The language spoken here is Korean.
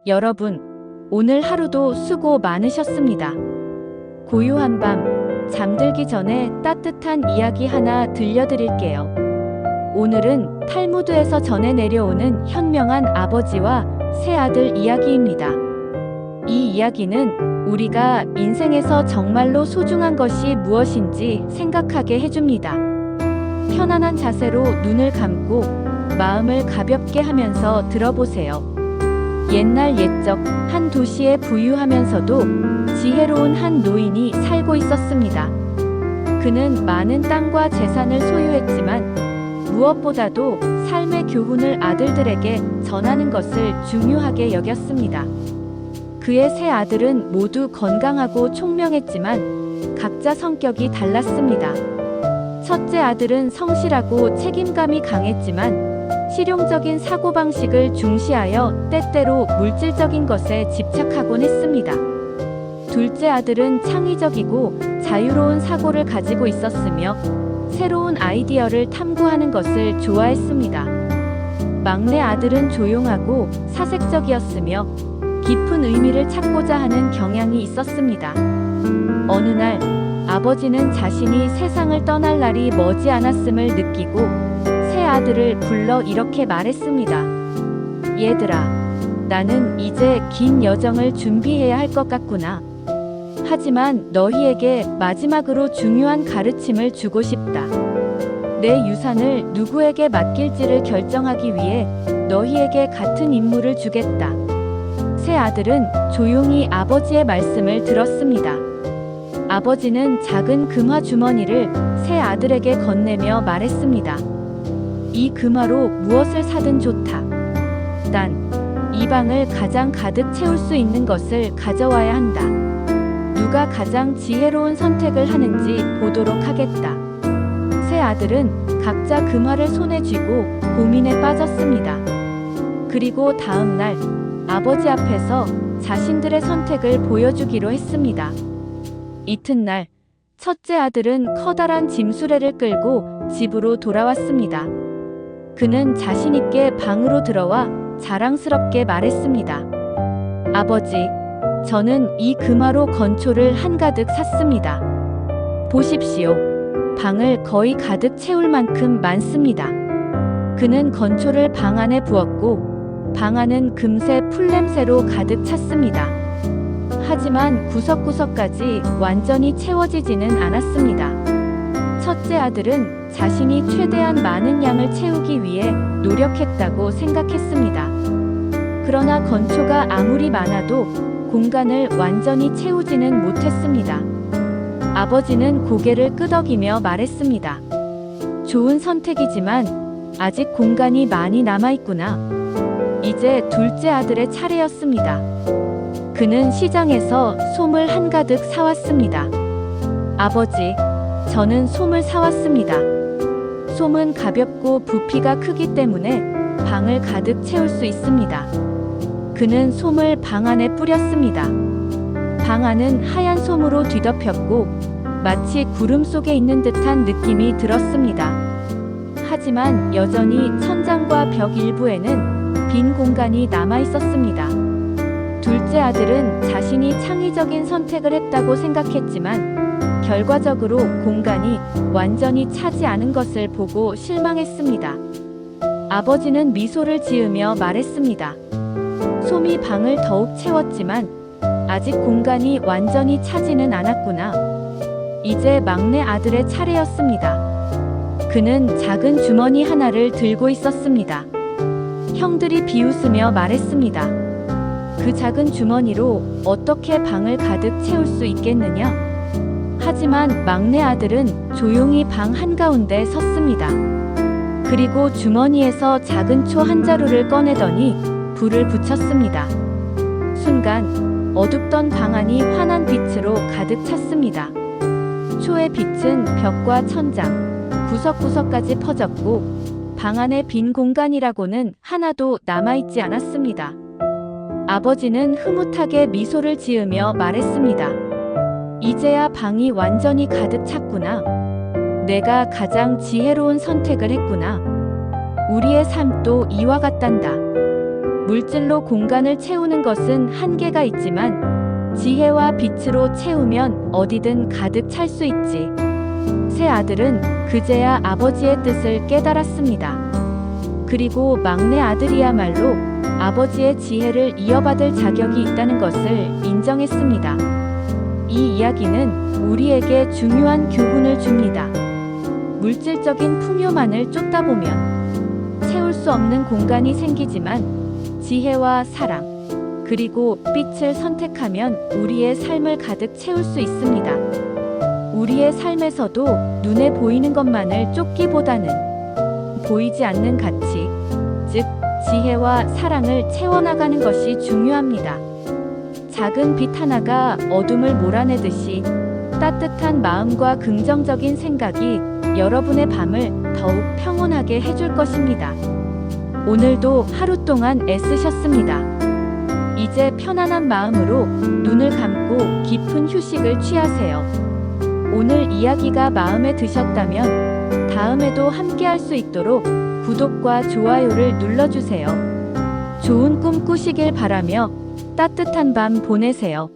여러분, 오늘 하루도 수고 많으셨습니다. 고요한 밤, 잠들기 전에 따뜻한 이야기 하나 들려드릴게요. 오늘은 탈무드에서 전해 내려오는 현명한 아버지와 새 아들 이야기입니다. 이 이야기는 우리가 인생에서 정말로 소중한 것이 무엇인지 생각하게 해줍니다. 편안한 자세로 눈을 감고 마음을 가볍게 하면서 들어보세요. 옛날 옛적 한 도시에 부유하면서도 지혜로운 한 노인이 살고 있었습니다. 그는 많은 땅과 재산을 소유했지만 무엇보다도 삶의 교훈을 아들들에게 전하는 것을 중요하게 여겼습니다. 그의 세 아들은 모두 건강하고 총명했지만 각자 성격이 달랐습니다. 첫째 아들은 성실하고 책임감이 강했지만 실용적인 사고방식을 중시하여 때때로 물질적인 것에 집착하곤 했습니다. 둘째 아들은 창의적이고 자유로운 사고를 가지고 있었으며 새로운 아이디어를 탐구하는 것을 좋아했습니다. 막내 아들은 조용하고 사색적이었으며 깊은 의미를 찾고자 하는 경향이 있었습니다. 어느 날 아버지는 자신이 세상을 떠날 날이 머지 않았음을 느끼고 세 아들을 불러 이렇게 말했습니다. 얘들아, 나는 이제 긴 여정을 준비해야 할 것 같구나. 하지만 너희에게 마지막으로 중요한 가르침을 주고 싶다. 내 유산을 누구에게 맡길지를 결정하기 위해 너희에게 같은 임무를 주겠다. 세 아들은 조용히 아버지의 말씀을 들었습니다. 아버지는 작은 금화 주머니를 세 아들에게 건네며 말했습니다. 이 금화로 무엇을 사든 좋다. 단, 이 방을 가장 가득 채울 수 있는 것을 가져와야 한다. 누가 가장 지혜로운 선택을 하는지 보도록 하겠다. 세 아들은 각자 금화를 손에 쥐고 고민에 빠졌습니다. 그리고 다음 날 아버지 앞에서 자신들의 선택을 보여주기로 했습니다. 이튿날 첫째 아들은 커다란 짐수레를 끌고 집으로 돌아왔습니다. 그는 자신있게 방으로 들어와 자랑스럽게 말했습니다. 아버지, 저는 이 금화로 건초를 한가득 샀습니다. 보십시오. 방을 거의 가득 채울 만큼 많습니다. 그는 건초를 방 안에 부었고 방 안은 금세 풀냄새로 가득 찼습니다. 하지만 구석구석까지 완전히 채워지지는 않았습니다. 첫째 아들은 자신이 최대한 많은 양을 채우기 위해 노력했다고 생각했습니다. 그러나 건초가 아무리 많아도 공간을 완전히 채우지는 못했습니다. 아버지는 고개를 끄덕이며 말했습니다. 좋은 선택이지만 아직 공간이 많이 남아있구나. 이제 둘째 아들의 차례였습니다. 그는 시장에서 솜을 한가득 사왔습니다. 아버지, 저는 솜을 사왔습니다. 솜은 가볍고 부피가 크기 때문에 방을 가득 채울 수 있습니다. 그는 솜을 방 안에 뿌렸습니다. 방 안은 하얀 솜으로 뒤덮였고 마치 구름 속에 있는 듯한 느낌이 들었습니다. 하지만 여전히 천장과 벽 일부에는 빈 공간이 남아 있었습니다. 둘째 아들은 자신이 창의적인 선택을 했다고 생각했지만 결과적으로 공간이 완전히 차지 않은 것을 보고 실망했습니다. 아버지는 미소를 지으며 말했습니다. 솜이 방을 더욱 채웠지만 아직 공간이 완전히 차지는 않았구나. 이제 막내 아들의 차례였습니다. 그는 작은 주머니 하나를 들고 있었습니다. 형들이 비웃으며 말했습니다. 그 작은 주머니로 어떻게 방을 가득 채울 수 있겠느냐? 하지만 막내 아들은 조용히 방 한가운데 섰습니다. 그리고 주머니에서 작은 초 한 자루를 꺼내더니 불을 붙였습니다. 순간 어둡던 방 안이 환한 빛으로 가득 찼습니다. 초의 빛은 벽과 천장, 구석구석까지 퍼졌고 방 안의 빈 공간이라고는 하나도 남아있지 않았습니다. 아버지는 흐뭇하게 미소를 지으며 말했습니다. 이제야 방이 완전히 가득 찼구나. 내가 가장 지혜로운 선택을 했구나. 우리의 삶도 이와 같단다. 물질로 공간을 채우는 것은 한계가 있지만 지혜와 빛으로 채우면 어디든 가득 찰 수 있지. 세 아들은 그제야 아버지의 뜻을 깨달았습니다. 그리고 막내 아들이야말로 아버지의 지혜를 이어받을 자격이 있다는 것을 인정했습니다. 이 이야기는 우리에게 중요한 교훈을 줍니다. 물질적인 풍요만을 쫓다 보면 채울 수 없는 공간이 생기지만 지혜와 사랑, 그리고 빛을 선택하면 우리의 삶을 가득 채울 수 있습니다. 우리의 삶에서도 눈에 보이는 것만을 쫓기보다는 보이지 않는 가치, 즉 지혜와 사랑을 채워나가는 것이 중요합니다. 작은 빛 하나가 어둠을 몰아내듯이 따뜻한 마음과 긍정적인 생각이 여러분의 밤을 더욱 평온하게 해줄 것입니다. 오늘도 하루 동안 애쓰셨습니다. 이제 편안한 마음으로 눈을 감고 깊은 휴식을 취하세요. 오늘 이야기가 마음에 드셨다면 다음에도 함께할 수 있도록 구독과 좋아요를 눌러주세요. 좋은 꿈 꾸시길 바라며 따뜻한 밤 보내세요.